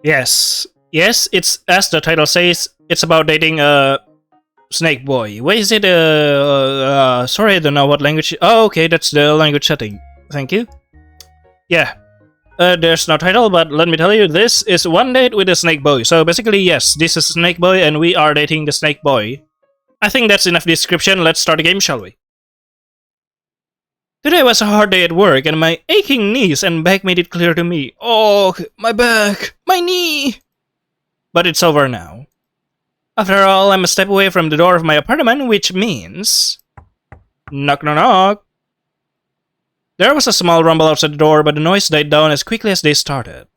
Yes. Yes, it's as the title says, it's about dating a snake boy. Where is it? Sorry, I don't know what language. Oh, okay, that's the language setting. Thank you. Yeah. There's no title, but let me tell you, this is one date with a snake boy. So basically, yes, this is Snake Boy, and we are dating the snake boy. I think that's enough description. Let's start the game, shall we? Today was a hard day at work, and my aching knees and back made it clear to me. Oh, my back, my knee. But it's over now. After all, I'm a step away from the door of my apartment, which means... Knock, knock, knock. There was a small rumble outside the door, but the noise died down as quickly as they started.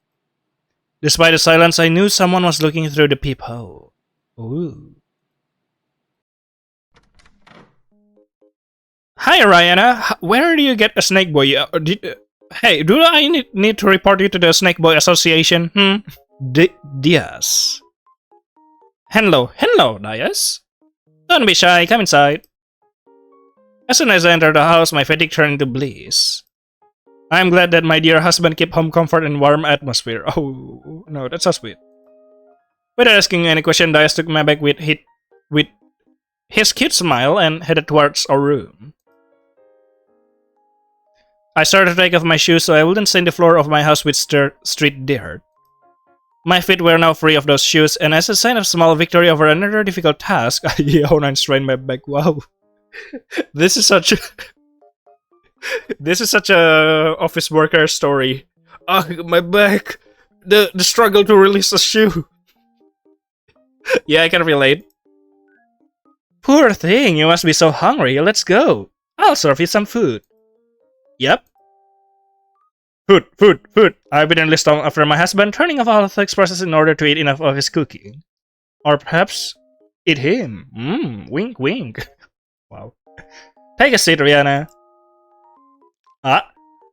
Despite the silence, I knew someone was looking through the peephole. Ooh. Hi, Rihanna. Where do you get a snake boy? Hey, do I need to report you to the Snake Boy Association? Diaz. Hello, Diaz. Don't be shy, come inside. As soon as I entered the house, my fatigue turned into bliss. I'm glad that my dear husband kept home comfort and warm atmosphere. Oh, no, that's so sweet. Without asking any question, Diaz took my bag with his cute smile and headed towards our room. I started to take off my shoes so I wouldn't stain the floor of my house with street dirt. My feet were now free of those shoes, and as a sign of small victory over another difficult task, I yawned and strained my back. Wow. This is such a office worker story. Oh, my back. The struggle to release a shoe. Yeah, I can relate. Poor thing, you must be so hungry. Let's go. I'll serve you some food. Yep. Food. I've been enlisted after my husband turning off all of the expresses in order to eat enough of his cooking. Or perhaps eat him. Wink, wink. Wow. Take a seat, Rihanna.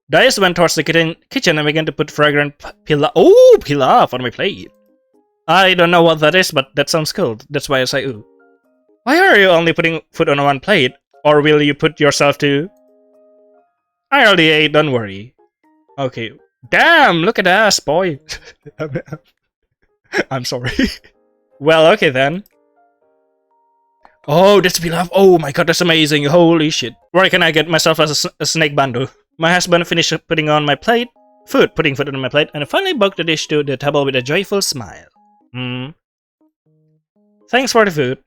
Diaz went towards the kitchen and began to put fragrant pilaf on my plate. I don't know what that is, but that sounds cool. That's why I say ooh. Why are you only putting food on one plate? Or will you put yourself to... I already ate, don't worry. Okay. Damn, look at us, boy. I'm sorry. Well, okay then. Oh, that's pilaf. Oh my god, that's amazing. Holy shit. Where can I get myself as a snake bandu? My husband finished putting on my plate, putting food on my plate, and finally brought the dish to the table with a joyful smile. Thanks for the food.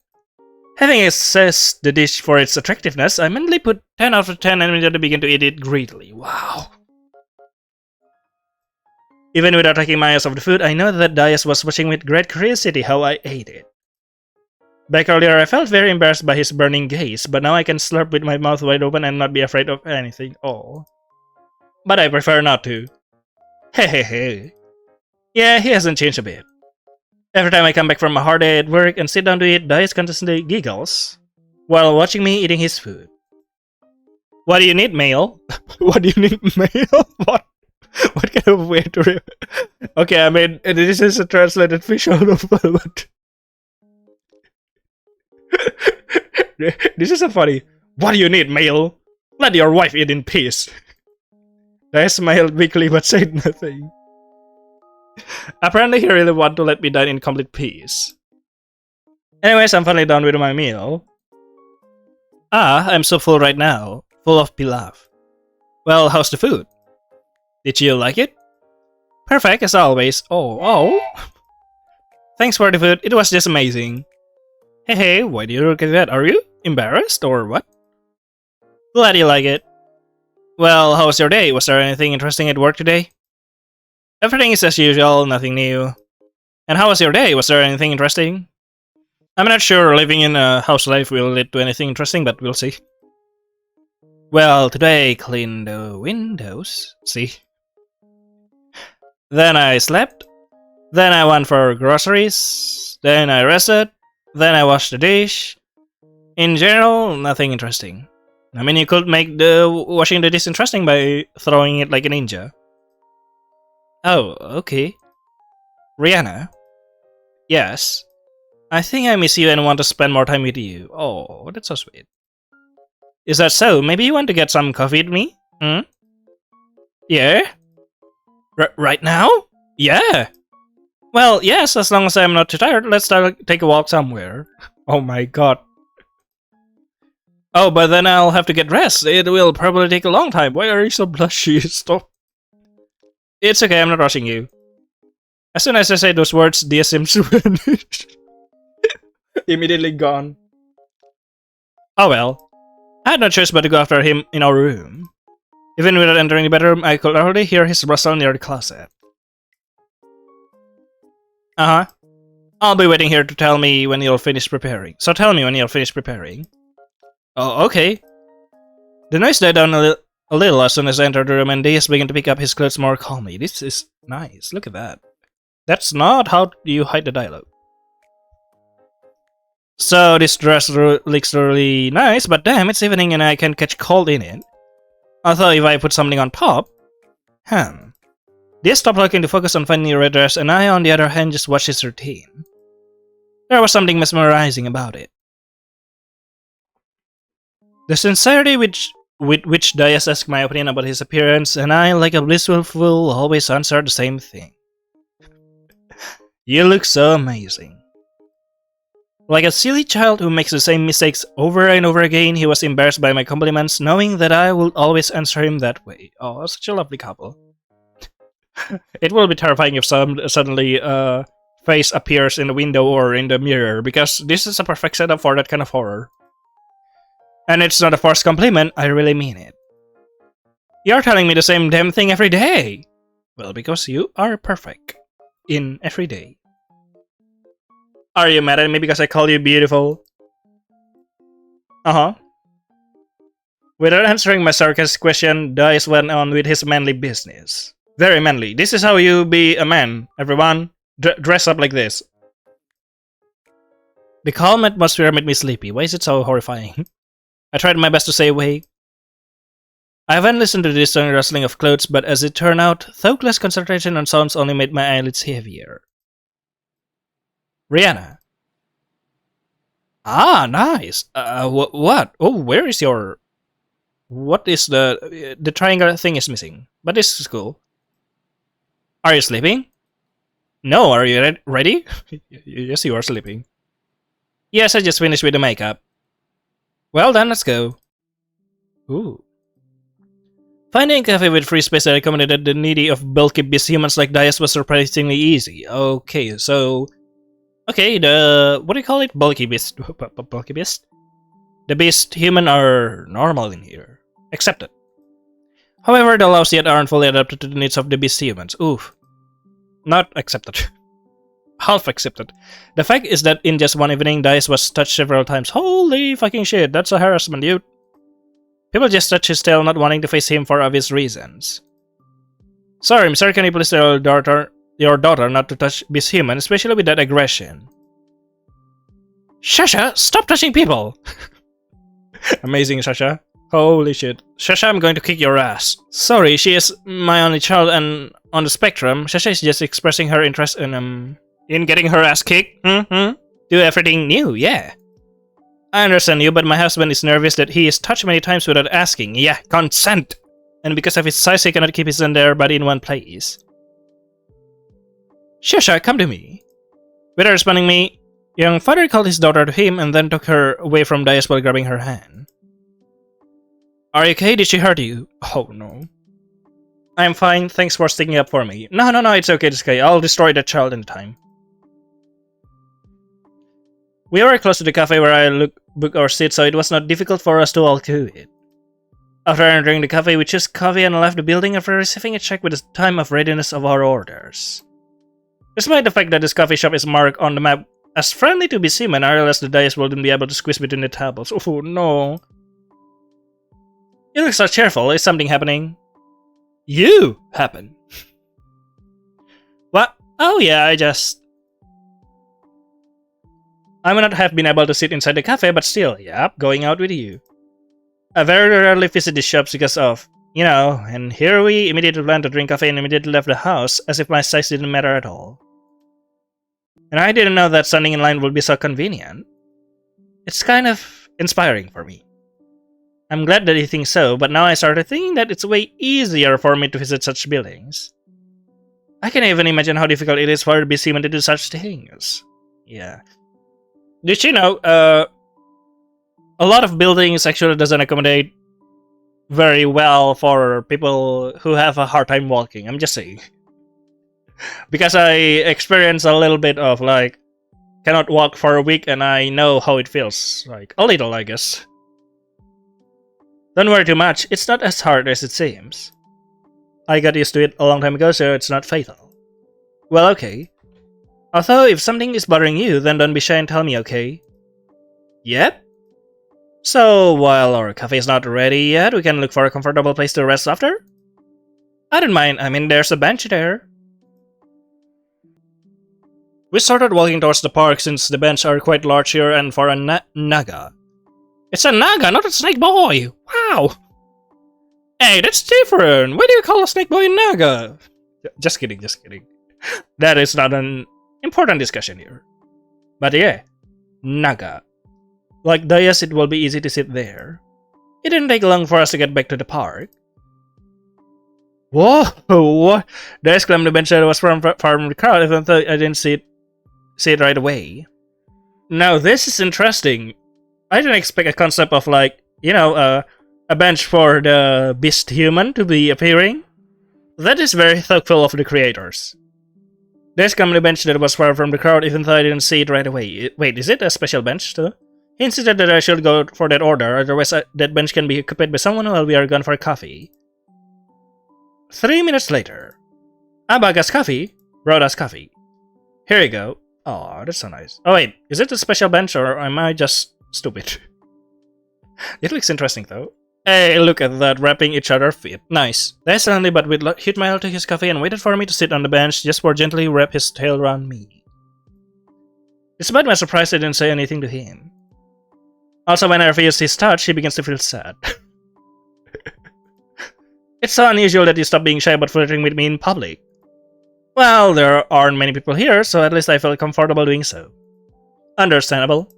Having assessed the dish for its attractiveness, I mentally put 10 out of 10 and immediately began to eat it greedily. Wow. Even without taking my eyes off the food, I know that Diaz was watching with great curiosity how I ate it. Back earlier, I felt very embarrassed by his burning gaze, but now I can slurp with my mouth wide open and not be afraid of anything. Oh. But I prefer not to. Hey. Yeah, he hasn't changed a bit. Every time I come back from a hard day at work and sit down to eat, Diaz constantly giggles while watching me eating his food. What do you need, male? What do you need, male? What kind of way to... Okay, I mean, this is a translated visual novel, but... This is so funny. What do you need, male? Let your wife eat in peace. I smiled weakly but said nothing. Apparently he really wanted to let me dine in complete peace. Anyways, I'm finally done with my meal. I'm so full right now. Full of pilaf. Well, how's the food? Did you like it? Perfect as always. Oh. Thanks for the food. It was just amazing. Hey, why do you look at that? Are you embarrassed or what? Glad you like it. Well, how was your day? Was there anything interesting at work today? Everything is as usual, nothing new. And how was your day? Was there anything interesting? I'm not sure living in a house life will lead to anything interesting, but we'll see. Well, today I cleaned the windows. See? Then I slept. Then I went for groceries. Then I rested. Then I washed the dish. In general, nothing interesting. I mean, you could make the washing the dish interesting by throwing it like a ninja. Oh, okay. Rihanna? Yes? I think I miss you and want to spend more time with you. Oh, that's so sweet. Is that so? Maybe you want to get some coffee with me? Yeah? Right now? Yeah! Well, yes, as long as I'm not too tired, let's take a walk somewhere. Oh my god. Oh, but then I'll have to get dressed. It will probably take a long time. Why are you so blushy? Stop. It's okay, I'm not rushing you. As soon as I say those words, Dia seems to vanish. Immediately gone. Oh well. I had no choice but to go after him in our room. Even without entering the bedroom, I could already hear his rustle near the closet. Uh-huh. I'll be waiting here to tell me when you'll finish preparing. So tell me when you'll finish preparing. Oh, okay. The noise died down a little as soon as I entered the room, and Diaz began to pick up his clothes more calmly. This is nice. Look at that. That's not how you hide the dialogue. So this dress looks really nice, but damn, it's evening and I can catch cold in it. Although if I put something on top... Diaz stopped looking to focus on finding the red dress, and I, on the other hand, just watched his routine. There was something mesmerizing about it. The sincerity with which Diaz asked my opinion about his appearance, and I, like a blissful fool, always answered the same thing. You look so amazing. Like a silly child who makes the same mistakes over and over again, he was embarrassed by my compliments, knowing that I would always answer him that way. Oh, such a lovely couple. It will be terrifying if suddenly face appears in the window or in the mirror, because this is a perfect setup for that kind of horror. And it's not a forced compliment, I really mean it. You're telling me the same damn thing every day! Well, because you are perfect. In every day. Are you mad at me because I call you beautiful? Uh-huh. Without answering my sarcastic question, Dice went on with his manly business. Very manly. This is how you be a man, everyone. Dress up like this. The calm atmosphere made me sleepy. Why is it so horrifying? I tried my best to stay awake. I haven't listened to the distant rustling of clothes, but as it turned out, thoughtless concentration on sounds only made my eyelids heavier. Rihanna. Ah, nice. What? Oh, where is your... What is the triangle thing is missing? But this is cool. Are you sleeping? No, are you ready? Yes, you are sleeping. Yes, I just finished with the makeup. Well then, let's go. Ooh. Finding a cafe with free space that accommodated the needy of bulky beast humans like Dias was surprisingly easy. Okay, so... Okay, what do you call it? Bulky beast. Bulky beast? The beast human are normal in here. Accepted. However, the laws yet aren't fully adapted to the needs of the beast humans. Oof. Not accepted. Half accepted. The fact is that in just one evening, Dice was touched several times. Holy fucking shit, that's a harassment, dude. People just touch his tail, not wanting to face him for obvious reasons. Sorry, sir, can you please tell your daughter not to touch this human, especially with that aggression? Shasha, stop touching people! Amazing, Shasha. Holy shit. Shasha, I'm going to kick your ass. Sorry, she is my only child and on the spectrum. Shasha is just expressing her interest in getting her ass kicked. Do everything new, yeah. I understand you, but my husband is nervous that he is touched many times without asking. Yeah, consent. And because of his size, he cannot keep his entire body in one place. Shasha, come to me. Without responding me, young father called his daughter to him and then took her away from Dias while grabbing her hand. Are you okay? Did she hurt you? Oh no. I'm fine, thanks for sticking up for me. No, it's okay, I'll destroy that child in time. We were close to the cafe where I booked our seat, so it was not difficult for us to walk to it. After entering the cafe, we chose coffee and left the building after receiving a check with the time of readiness of our orders. Despite the fact that this coffee shop is marked on the map as friendly to be seen, I realized the dice wouldn't be able to squeeze between the tables. Oh no. You look so cheerful. Is something happening? You happen. What? Oh yeah, I may not have been able to sit inside the cafe, but still, yep, going out with you. I very rarely visit these shops because of, and here we immediately planned to drink coffee and immediately left the house, as if my size didn't matter at all. And I didn't know that standing in line would be so convenient. It's kind of inspiring for me. I'm glad that you think so, but now I started thinking that it's way easier for me to visit such buildings. I can't even imagine how difficult it is for a beast human to do such things. Yeah. Did you know, a lot of buildings actually doesn't accommodate very well for people who have a hard time walking. I'm just saying. Because I experienced a little bit of like, cannot walk for a week and I know how it feels. Like, a little, I guess. Don't worry too much, it's not as hard as it seems. I got used to it a long time ago, so it's not fatal. Well, okay. Although, if something is bothering you, then don't be shy and tell me, okay? Yep. So, while our coffee is not ready yet, we can look for a comfortable place to rest after? I don't mind, I mean, there's a bench there. We started walking towards the park since the benches are quite large here and for a naga. It's a naga, not a snake boy! Wow! Hey, that's different! Why do you call a snake boy a naga? Just kidding, just kidding. That is not an important discussion here. But yeah, naga. Like Dayas, it will be easy to sit there. It didn't take long for us to get back to the park. Whoa! Dayas climbed the bench that was far from the crowd, even though I didn't see it right away. Now this is interesting. I didn't expect a concept of like, you know, a bench for the beast human to be appearing. That is very thoughtful of the creators. There's come the bench that was far from the crowd, even though I didn't see it right away. Wait, is it a special bench too? He insisted that I should go for that order, otherwise that bench can be occupied by someone while we are gone for coffee. 3 minutes later. Abaga's coffee brought us coffee. Here you go. Oh, that's so nice. Oh wait, is it a special bench or am I just stupid? It looks interesting though. Hey, look at that, wrapping each other's feet. Nice. They suddenly but with hit my to his coffee and waited for me to sit on the bench just for gently wrap his tail around me. Despite my surprise, I didn't say anything to him. Also, when I refused his touch, he begins to feel sad. It's so unusual that you stop being shy about flirting with me in public. Well, there aren't many people here, so at least I felt comfortable doing so. Understandable.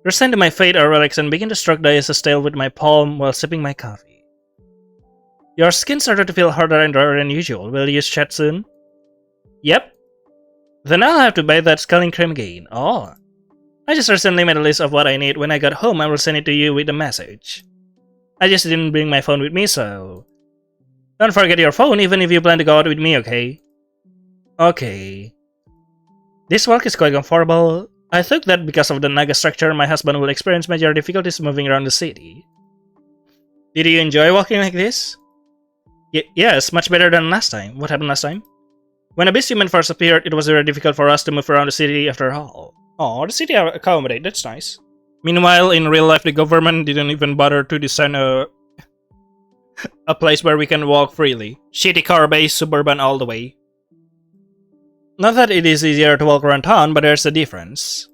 Resigned to my fate, I relax and begin to stroke Dayas' tail with my palm while sipping my coffee. Your skin started to feel harder and drier than usual. Will you chat soon? Yep. Then I'll have to buy that sculling cream again. Oh. I just recently made a list of what I need. When I got home, I will send it to you with a message. I just didn't bring my phone with me, so... Don't forget your phone even if you plan to go out with me, okay? Okay. This work is quite comfortable. I think that because of the naga structure, my husband will experience major difficulties moving around the city. Did you enjoy walking like this? Yes, much better than last time. What happened last time? When a beast human first appeared, it was very difficult for us to move around the city after all. Oh, the city accommodate, that's nice. Meanwhile, in real life, the government didn't even bother to design a place where we can walk freely. Shitty car-based suburban all the way. Not that it is easier to walk around town, but there's a difference.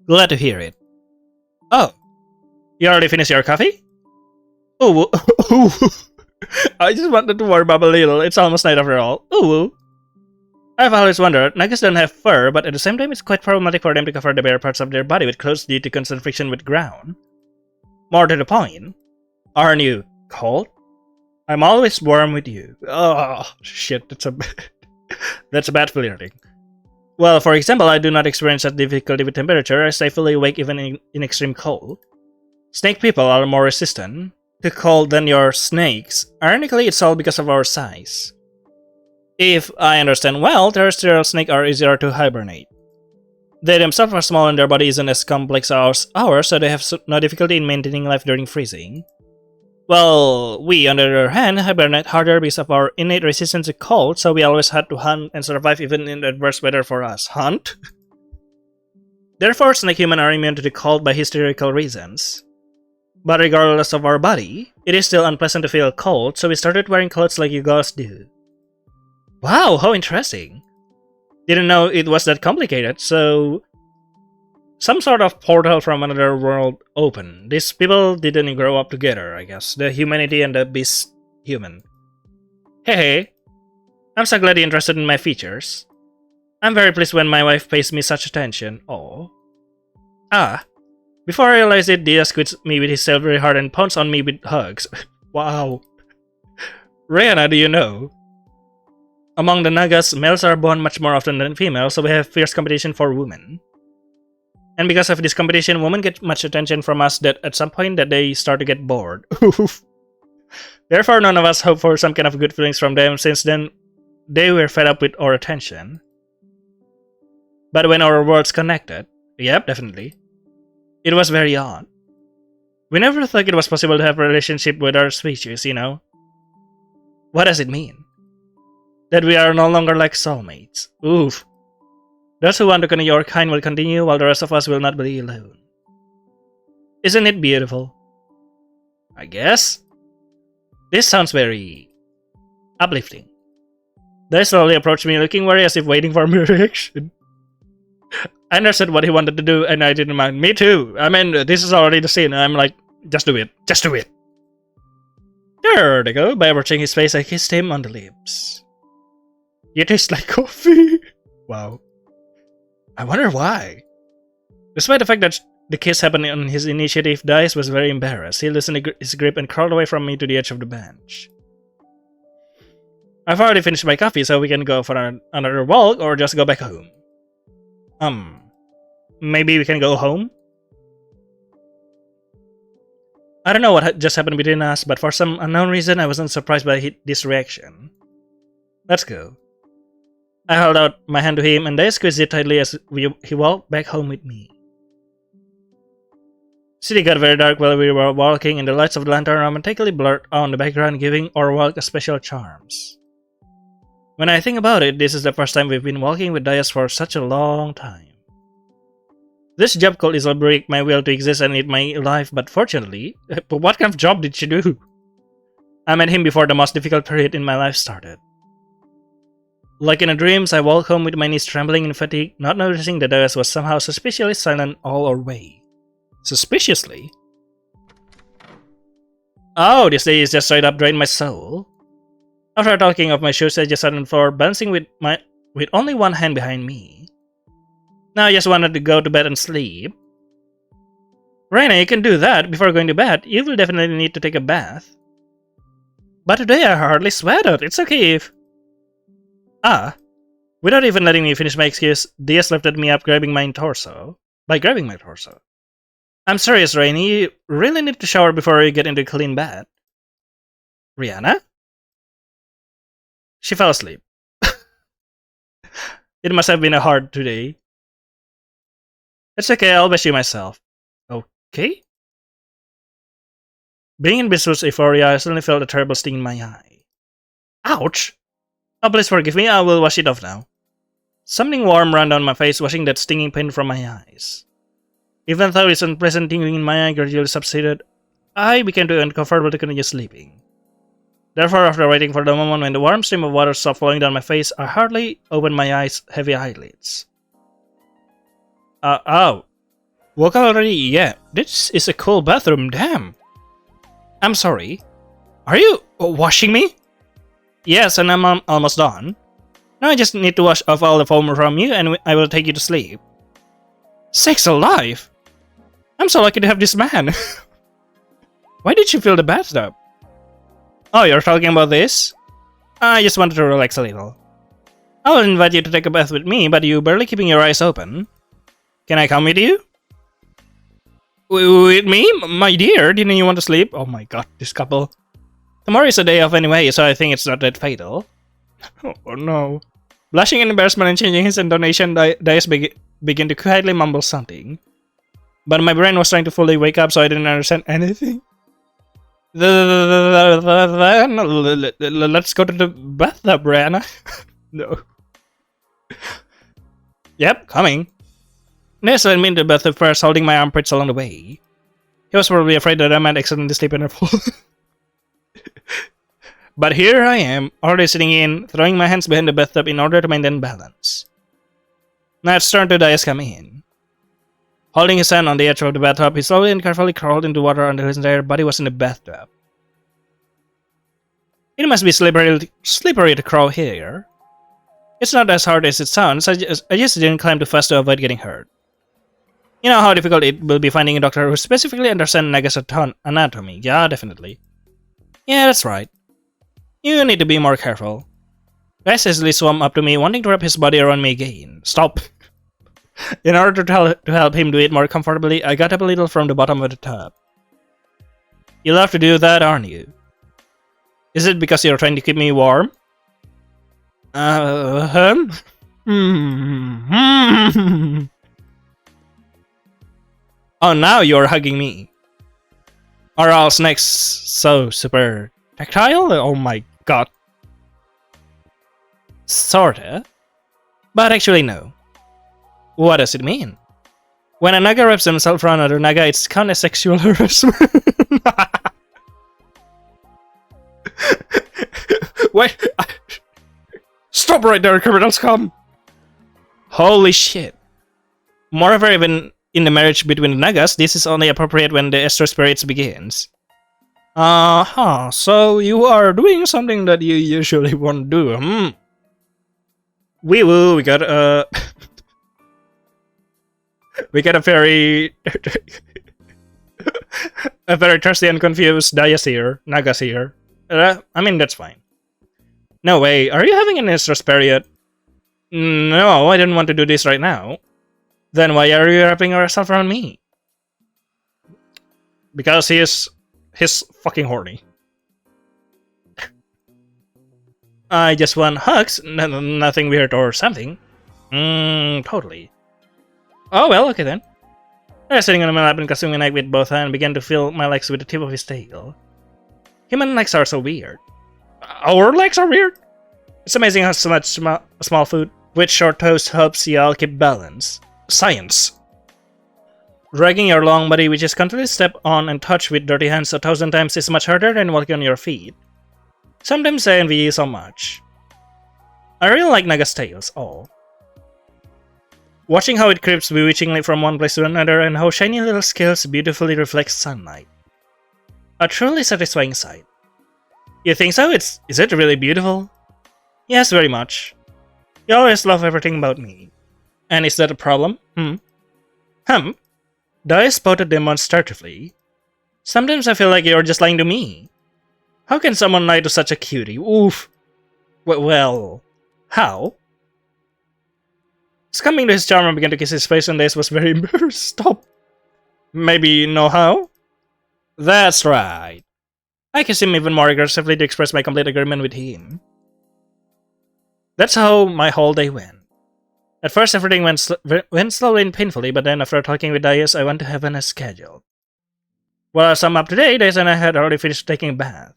Glad to hear it. Oh, you already finished your coffee? Ooh, I just wanted to warm up a little. It's almost night after all. Ooh. I've always wondered, nagas don't have fur, but at the same time it's quite problematic for them to cover the bare parts of their body with clothes due to constant friction with ground. More to the point, aren't you cold? I'm always warm with you. Oh, shit, that's a bad flirting. Well, for example, I do not experience that difficulty with temperature. I stay fully awake even in extreme cold. Snake people are more resistant to cold than your snakes. Ironically, it's all because of our size. If I understand well, terrestrial snakes are easier to hibernate. They themselves are small and their body isn't as complex as ours, so they have no difficulty in maintaining life during freezing. Well, we, on the other hand, hibernate harder because of our innate resistance to cold, so we always had to hunt and survive even in adverse weather for us. Hunt? Therefore, snake human are immune to the cold by historical reasons. But regardless of our body, it is still unpleasant to feel cold, so we started wearing clothes like you guys do. Wow, how interesting. Didn't know it was that complicated, so... Some sort of portal from another world opened. These people didn't grow up together, I guess. The humanity and the beast human. Hey, I'm so glad you're interested in my features. I'm very pleased when my wife pays me such attention. Oh. Ah. Before I realized it, Dia squeezed me with his tail very hard and pounced on me with hugs. Wow. Rihanna, do you know? Among the Nagas, males are born much more often than females, so we have fierce competition for women. And because of this competition, women get much attention from us that at some point that they start to get bored. Therefore, none of us hope for some kind of good feelings from them, since then they were fed up with our attention. But when our worlds connected, yep, definitely, it was very odd. We never thought it was possible to have a relationship with our species, you know? What does it mean? That we are no longer like soulmates. Oof. Those who want to continue your kind will continue, while the rest of us will not be alone. Isn't it beautiful? I guess. This sounds very uplifting. They slowly approached me, looking worried as if waiting for my reaction. I understood what he wanted to do, and I didn't mind. Me too. I mean, this is already the scene. I'm like, just do it. Just do it. There they go. By approaching his face, I kissed him on the lips. You taste like coffee. Wow. I wonder why. Despite the fact that the kiss happened on his initiative, Dice was very embarrassed. He loosened his grip and crawled away from me to the edge of the bench. I've already finished my coffee, so we can go for another walk or just go back home. Maybe we can go home? I don't know what just happened between us, but for some unknown reason, I wasn't surprised by this reaction. Let's go. I held out my hand to him, and I squeezed it tightly as he walked back home with me. The city got very dark while we were walking, and the lights of the lantern romantically blurred on the background, giving our walk a special charms. When I think about it, this is the first time we've been walking with Dias for such a long time. This job could easily break my will to exist and eat my life, but fortunately, what kind of job did she do? I met him before the most difficult period in my life started. Like in a dream, I walked home with my knees trembling in fatigue, not noticing that Dias was somehow suspiciously silent all our way. Suspiciously? Oh, this day is just straight up drained my soul. After talking off my shoes, I just sat on the floor, balancing with only one hand behind me. Now I just wanted to go to bed and sleep. Reina, you can do that before going to bed. You will definitely need to take a bath. But today I hardly sweated. It's okay if... Without even letting me finish my excuse, Diaz lifted me up, grabbing my torso. I'm serious, Rainy. You really need to shower before you get into a clean bed. Rihanna? She fell asleep. It must have been a hard day. It's okay, I'll bash you myself. Okay? Being in Bisru's euphoria, I suddenly felt a terrible sting in my eye. Ouch! Oh, please forgive me, I will wash it off now. Something warm ran down my face, washing that stinging pain from my eyes. Even though its unpleasant tingling in my eye gradually subsided, I began to uncomfortable to continue sleeping. Therefore, after waiting for the moment when the warm stream of water stopped flowing down my face, I hardly opened my heavy eyelids. Woke up already? Yeah, this is a cool bathroom, damn. I'm sorry. Are you washing me? Yes, and I'm almost done. Now I just need to wash off all the foam from you and I will take you to sleep. Sakes alive! I'm so lucky to have this man. Why did you fill the bathtub? Oh, you're talking about this? I just wanted to relax a little. I will invite you to take a bath with me, but you barely keeping your eyes open. Can I come with you? With me? My dear, didn't you want to sleep? Oh my god, this couple. Tomorrow is a day off anyway, so I think it's not that fatal. Oh no. Blushing in embarrassment and changing his intonation, Dias began to quietly mumble something. But my brain was trying to fully wake up, so I didn't understand anything. Let's go to the bathtub, Brianna. No. Yep, coming. Ness led me into the bathtub first, holding my armpits along the way. He was probably afraid that I might accidentally sleep in her pool. But here I am, already sitting in, throwing my hands behind the bathtub in order to maintain balance. Now it's turned to Dias come in. Holding his hand on the edge of the bathtub, he slowly and carefully crawled into water until his entire body was in the bathtub. It must be slippery to crawl here. It's not as hard as it sounds, I just didn't climb too fast to avoid getting hurt. You know how difficult it will be finding a doctor who specifically understands Naga's anatomy. Yeah, definitely. Yeah, that's right. You need to be more careful. Dice easily swam up to me, wanting to wrap his body around me again. Stop. In order to help him do it more comfortably, I got up a little from the bottom of the tub. You love to do that, aren't you? Is it because you're trying to keep me warm? Oh, now you're hugging me. Are all snakes so super tactile? Oh my god. Sorta. But actually no. What does it mean? When a naga wraps himself around another naga, it's kinda sexual harassment. Wait! Stop right there, criminals, come! Holy shit. Moreover, even in the marriage between the nagas, this is only appropriate when the Esther spirits begins. So you are doing something that you usually won't do, Wee woo, we got we got a very a very thirsty and confused Nagas here. I mean, that's fine. No way, are you having an estrus period? No, I didn't want to do this right now. Then why are you wrapping yourself around me? Because he's fucking horny. I just want hugs, nothing weird or something. Totally. Oh well, okay then. I was sitting on my lap and consuming Snek with both hands, began to feel my legs with the tip of his tail. Human legs are so weird. Our legs are weird? It's amazing how so much small food with short toes helps y'all keep balance. Science. Dragging your long body, which is constantly stepped on and touched with dirty hands 1,000 times, is much harder than walking on your feet. Sometimes I envy you so much. I really like Naga's tails, Watching how it creeps bewitchingly from one place to another and how shiny little scales beautifully reflect sunlight. A truly satisfying sight. You think so? Is it really beautiful? Yes, very much. You always love everything about me. And is that a problem? Dai spouted demonstratively. Sometimes I feel like you're just lying to me. How can someone lie to such a cutie? Oof. Well, how? Succumbing to his charm and began to kiss his face, and Dace was very embarrassed. Stop. Maybe you know how? That's right. I kissed him even more aggressively to express my complete agreement with him. That's how my whole day went. At first, everything went slowly and painfully, but then after talking with Dias, I went to heaven as scheduled. Well, as I'm up to date, Dias and I had already finished taking a bath.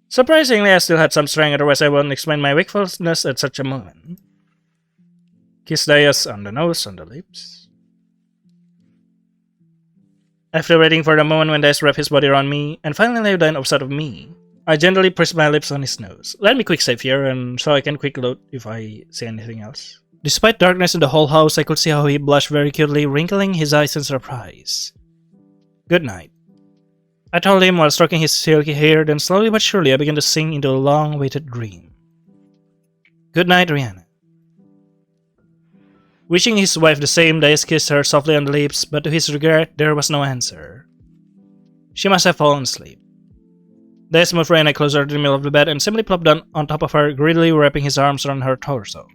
Surprisingly, I still had some strength, otherwise I wouldn't explain my wakefulness at such a moment. Kiss Dias on the nose, on the lips. After waiting for the moment when Dias wrapped his body around me, and finally lay down opposite of me, I gently pressed my lips on his nose. Let me quick save here, and so I can quick load if I see anything else. Despite darkness in the whole house, I could see how he blushed very cutely, wrinkling his eyes in surprise. Good night. I told him while stroking his silky hair, then slowly but surely I began to sink into a long-awaited dream. Good night, Rihanna. Wishing his wife the same, Dias kissed her softly on the lips, but to his regret, there was no answer. She must have fallen asleep. Dias moved Rihanna closer to the middle of the bed and simply plopped down on top of her, greedily wrapping his arms around her torso.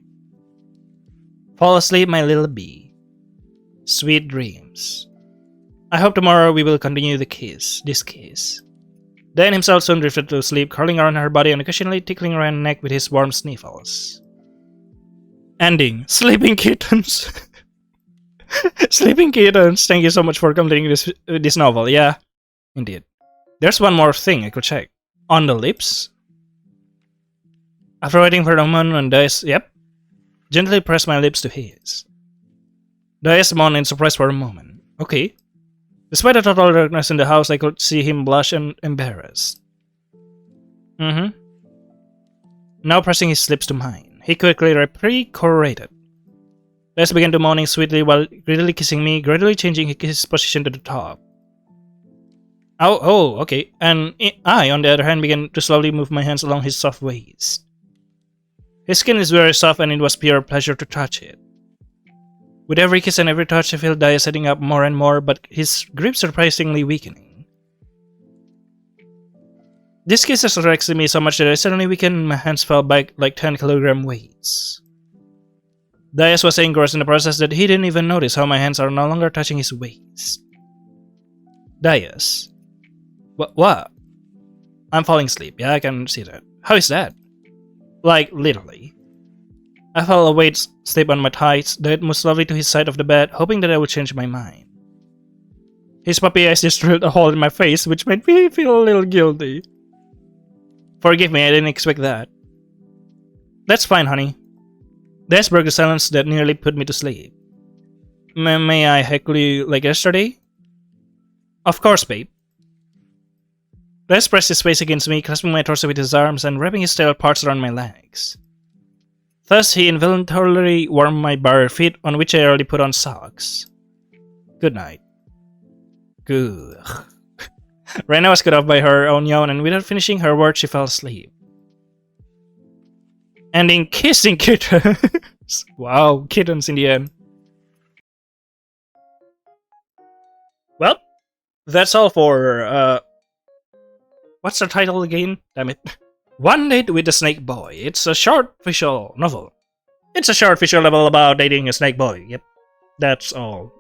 Fall asleep, my little bee. Sweet dreams. I hope tomorrow we will continue this kiss. Dan himself soon drifted to sleep, curling around her body and occasionally tickling her neck with his warm sniffles. Ending. Sleeping kittens. Sleeping kittens. Thank you so much for completing this novel. Yeah, indeed. There's one more thing I could check. On the lips? After waiting for a moment and Dias, gently pressed my lips to his. Dias moaned in surprise for a moment. Okay. Despite the total darkness in the house, I could see him blush and embarrassed. Now pressing his lips to mine. He quickly recorrated. Dias began to moaning sweetly while greedily kissing me, gradually changing his position to the top. Oh, okay. And I, on the other hand, began to slowly move my hands along his soft waist. His skin is very soft and it was pure pleasure to touch it. With every kiss and every touch, I feel Dias heading up more and more, but his grip surprisingly weakening. This kiss has relaxed me so much that I suddenly weakened and my hands fell back like 10-kilogram weights. Dias was so engrossed in the process that he didn't even notice how my hands are no longer touching his waist. Dias. What? I'm falling asleep, yeah, I can see that. How is that? Like, literally. I fell away, sleep on my thighs, Dias moved slowly to his side of the bed, hoping that I would change my mind. His puppy eyes just drilled a hole in my face, which made me feel a little guilty. Forgive me, I didn't expect that. That's fine, honey. Dias broke the silence that nearly put me to sleep. May I heckle you like yesterday? Of course, babe. Dias pressed his face against me, clasping my torso with his arms and wrapping his tail parts around my legs. Thus, he involuntarily warmed my bare feet, on which I already put on socks. Good night. Good. Rena was cut off by her own yawn, and without finishing her words, she fell asleep. Ending kissing kittens. Wow, kittens in the end. Well, that's all for, what's the title again? Damn it. One Date with the Snake Boy. It's a short visual novel. It's a short visual novel about dating a snake boy. Yep, that's all.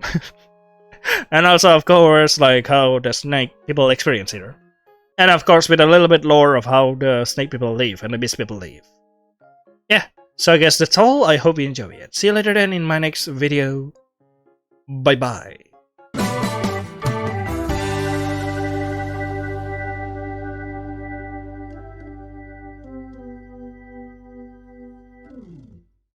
And also, of course, like how the snake people experience here. And of course, with a little bit lore of how the snake people live and the beast people live. Yeah, so I guess that's all. I hope you enjoy it. See you later then in my next video. Bye bye.